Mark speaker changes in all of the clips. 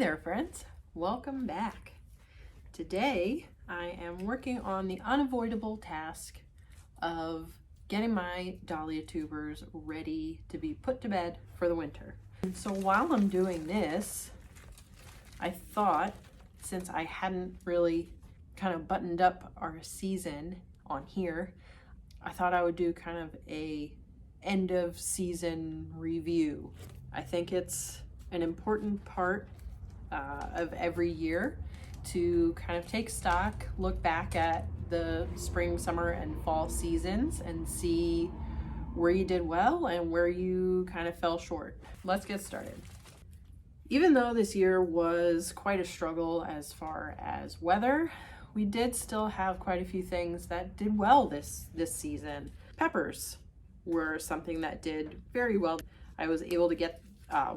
Speaker 1: there, friends. Welcome back. Today, I am working on the unavoidable task of getting my dahlia tubers ready to be put to bed for the winter. And so while I'm doing this, I thought, since I hadn't really kind of buttoned up our season on here, I thought I would do kind of a end of season review. I think it's an important part of every year to kind of take stock, look back at the spring, summer, and fall seasons and see where you did well and where you kind of fell short. Let's get started. Even though this year was quite a struggle as far as weather, we did still have quite a few things that did well this season. Peppers were something that did very well. I was able to get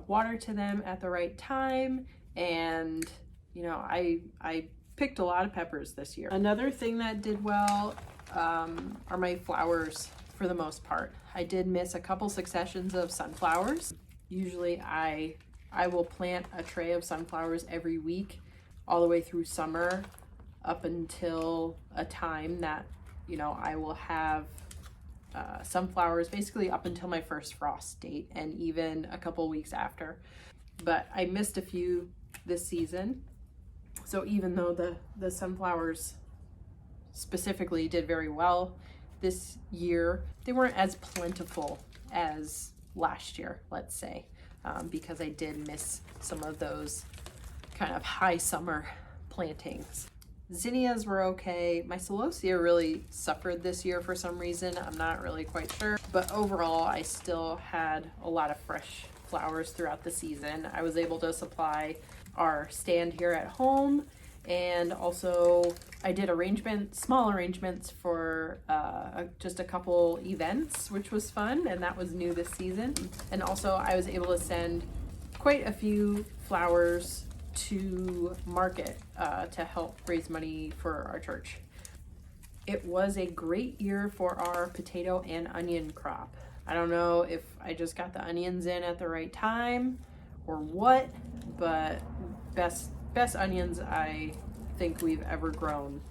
Speaker 1: water to them at the right time, and you know, I picked a lot of peppers this year. Another thing that did well are my flowers for the most part. I did miss a couple successions of sunflowers. Usually I will plant a tray of sunflowers every week all the way through summer up until a time that, you know, I will have sunflowers basically up until my first frost date and even a couple weeks after. But I missed a few this season. So even though the sunflowers specifically did very well this year, they weren't as plentiful as last year, let's say, because I did miss some of those kind of high summer plantings. Zinnias were okay. My celosia really suffered this year for some reason. I'm not really quite sure, but overall I still had a lot of fresh flowers throughout the season. I was able to supply our stand here at home, and also I did small arrangements for just a couple events, which was fun, and that was new this season. And also I was able to send quite a few flowers to market to help raise money for our church. It was a great year for our potato and onion crop. I don't know if I just got the onions in at the right time or what, but best onions I think we've ever grown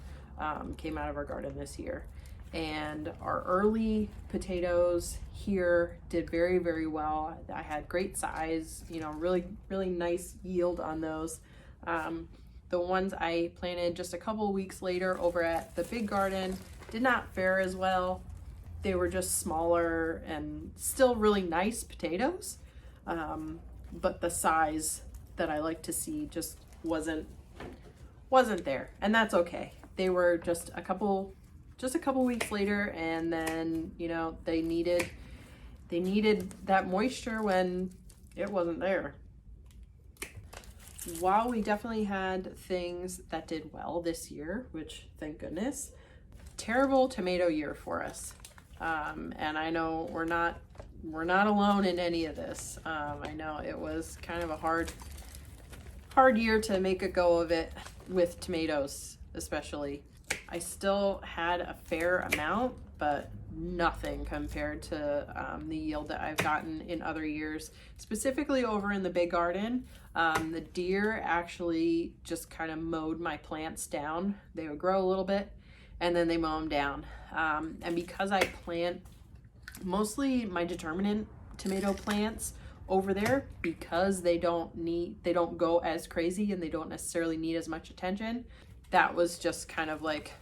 Speaker 1: came out of our garden this year. And our early potatoes here did very, very well. I had great size, you know, really, really nice yield on those. The ones I planted just a couple weeks later over at the big garden did not fare as well. They were just smaller and still really nice potatoes, but the size that I like to see just wasn't there, and that's okay. They were just a couple weeks later, and then, you know, they needed that moisture when it wasn't there. While we definitely had things that did well this year, which thank goodness, terrible tomato year for us. And I know we're not alone in any of this. I know it was kind of a hard year to make a go of it with tomatoes, especially. I still had a fair amount, but nothing compared to the yield that I've gotten in other years, specifically over in the big garden. The deer actually just kind of mowed my plants down. They would grow a little bit and then they mow them down. And because I plant mostly my determinant tomato plants over there, because they don't go as crazy and they don't necessarily need as much attention, that was just kind of like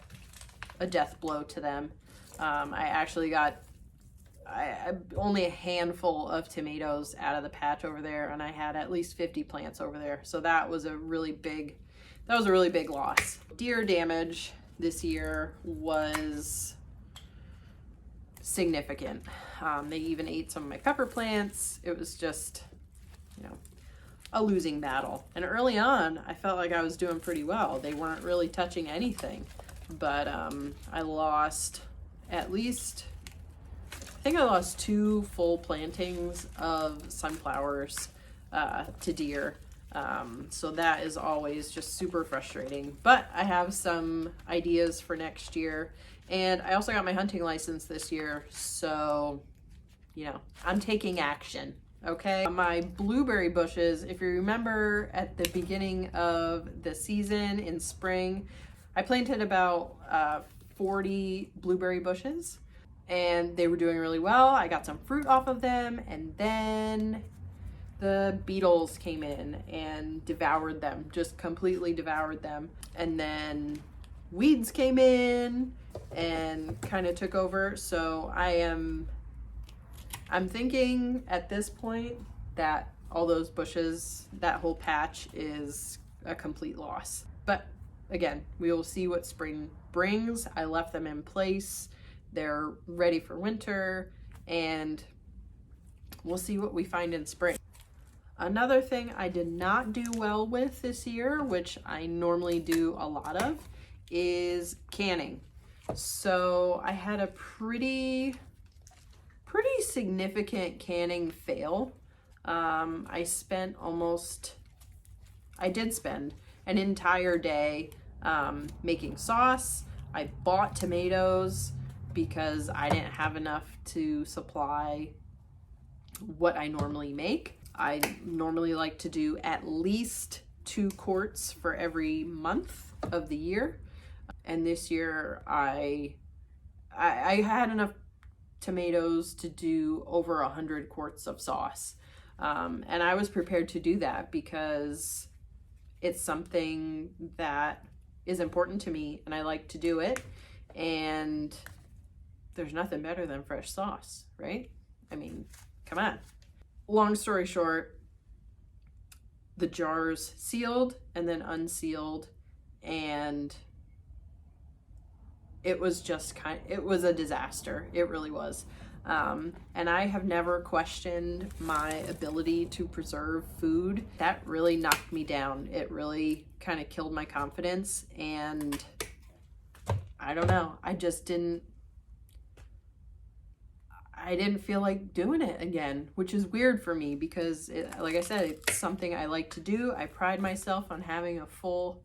Speaker 1: a death blow to them. I actually got only a handful of tomatoes out of the patch over there, and I had at least 50 plants over there. So that was a really big loss. Deer damage this year was significant. They even ate some of my pepper plants. It was just, you know, a losing battle. And early on, I felt like I was doing pretty well. They weren't really touching anything, but I lost at least, I think I lost 2 full plantings of sunflowers to deer. So that is always just super frustrating, but I have some ideas for next year. And I also got my hunting license this year, so, you know, I'm taking action. okay? My blueberry bushes, if you remember at the beginning of the season in spring, I planted about 40 blueberry bushes and they were doing really well. I got some fruit off of them, and then the beetles came in and devoured them, just completely devoured them. And then weeds came in and kind of took over. So I'm thinking at this point that all those bushes, that whole patch is a complete loss. But again, we will see what spring brings. I left them in place. They're ready for winter, and we'll see what we find in spring. Another thing I did not do well with this year, which I normally do a lot of, is canning. So I had a pretty significant canning fail. I did spend an entire day making sauce. I bought tomatoes because I didn't have enough to supply what I normally make. I normally like to do at least 2 quarts for every month of the year. And this year I had enough tomatoes to do over 100 quarts of sauce. And I was prepared to do that because it's something that is important to me and I like to do it. And there's nothing better than fresh sauce, right? I mean, come on. Long story short, the jars sealed and then unsealed, and it was just it was a disaster. It really was. And I have never questioned my ability to preserve food. That really knocked me down. It really kind of killed my confidence, and I don't know. I didn't feel like doing it again, which is weird for me because, like I said, it's something I like to do. I pride myself on having a full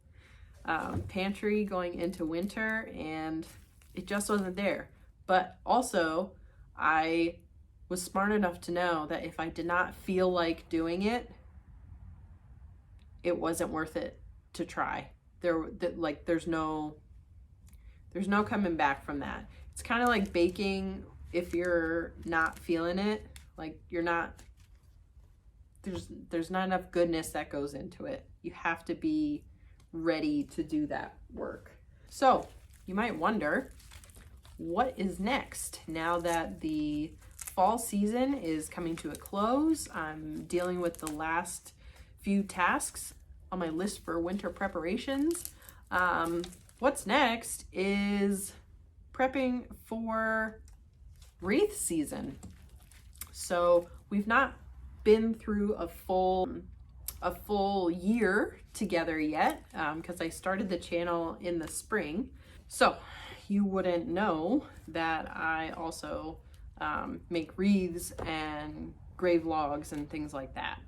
Speaker 1: pantry going into winter, and it just wasn't there. But also, I was smart enough to know that if I did not feel like doing it, it wasn't worth it to try. There's no coming back from that. It's kind of like baking. If you're not feeling it, like there's not enough goodness that goes into it. You have to be ready to do that work. So you might wonder, what is next? Now that the fall season is coming to a close, I'm dealing with the last few tasks on my list for winter preparations. What's next is prepping for wreath season. So we've not been through a full year together yet, because I started the channel in the spring. So you wouldn't know that I also make wreaths and grave logs and things like that.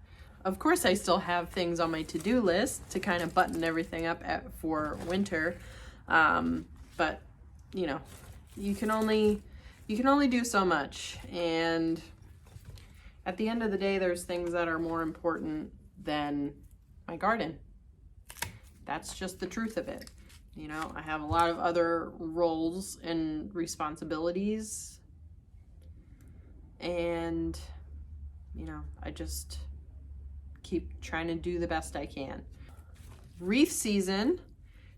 Speaker 1: Of course, I still have things on my to-do list to kind of button everything up for winter, but you know, you can only do so much, and at the end of the day, there's things that are more important than my garden. That's just the truth of it. You know, I have a lot of other roles and responsibilities, and you know, I just keep trying to do the best I can. Wreath season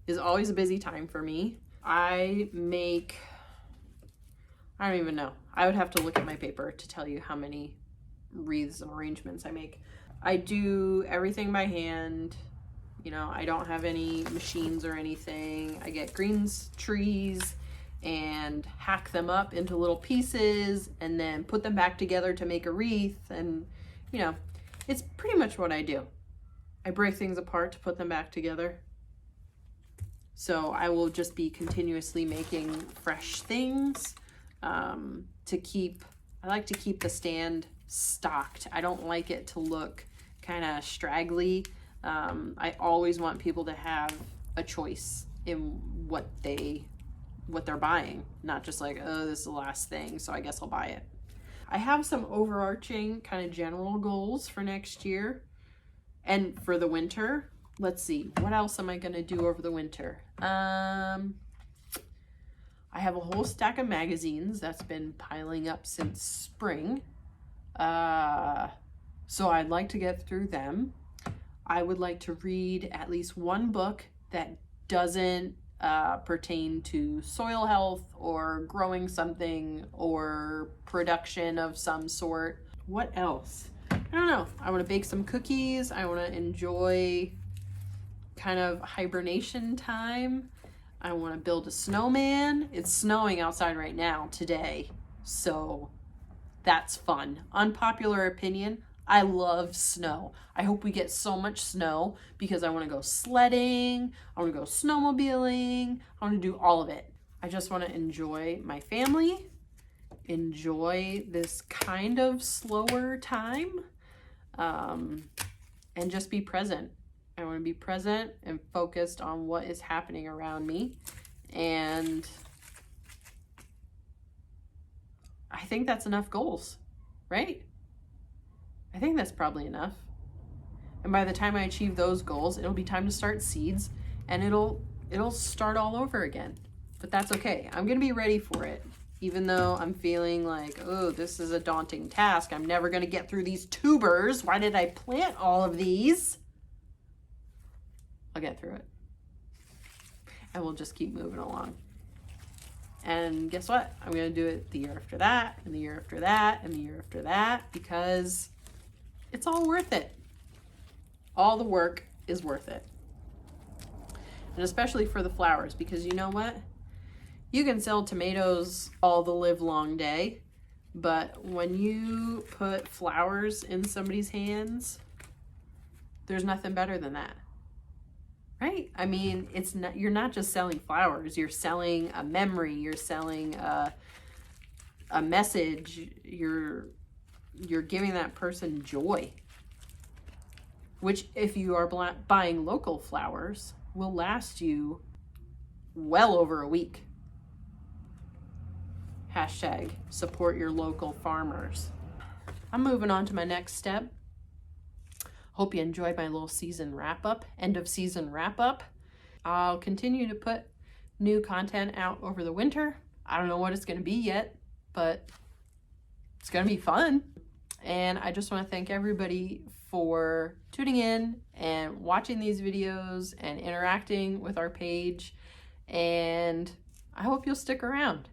Speaker 1: is always a busy time for me. I don't even know. I would have to look at my paper to tell you how many wreaths and arrangements I make. I do everything by hand. You know, I don't have any machines or anything. I get greens trees and hack them up into little pieces and then put them back together to make a wreath. And, you know, it's pretty much what I do. I break things apart to put them back together. So I will just be continuously making fresh things. I like to keep the stand stocked. I don't like it to look kind of straggly. I always want people to have a choice in what they're buying, not just like, oh, this is the last thing, so I guess I'll buy it. I have some overarching kind of general goals for next year and for the winter. Let's see, what else am I going to do over the winter? I have a whole stack of magazines that's been piling up since spring. So I'd like to get through them. I would like to read at least one book that doesn't pertain to soil health or growing something or production of some sort. What else? I don't know. I want to bake some cookies. I want to enjoy kind of hibernation time. I want to build a snowman. It's snowing outside right now today, so that's fun. Unpopular opinion, I love snow. I hope we get so much snow because I want to go sledding, I want to go snowmobiling, I want to do all of it. I just want to enjoy my family, enjoy this kind of slower time, and just be present. I want to be present and focused on what is happening around me. And I think that's enough goals, right? I think that's probably enough. And by the time I achieve those goals, it'll be time to start seeds and it'll start all over again. But that's okay. I'm going to be ready for it. Even though I'm feeling like, oh, this is a daunting task. I'm never going to get through these tubers. Why did I plant all of these? I'll get through it. And we'll just keep moving along. And guess what? I'm going to do it the year after that, and the year after that, and the year after that, because it's all worth it. All the work is worth it. And especially for the flowers, because you know what? You can sell tomatoes all the live long day, but when you put flowers in somebody's hands, there's nothing better than that. Right? I mean, it's not, you're not just selling flowers, you're selling a memory, you're selling a message, you're giving that person joy. Which, if you are buying local flowers, will last you well over a week. Hashtag support your local farmers. I'm moving on to my next step. Hope you enjoyed my little season wrap-up, end of season wrap-up. I'll continue to put new content out over the winter. I don't know what it's going to be yet, but it's going to be fun. And I just want to thank everybody for tuning in and watching these videos and interacting with our page. And I hope you'll stick around.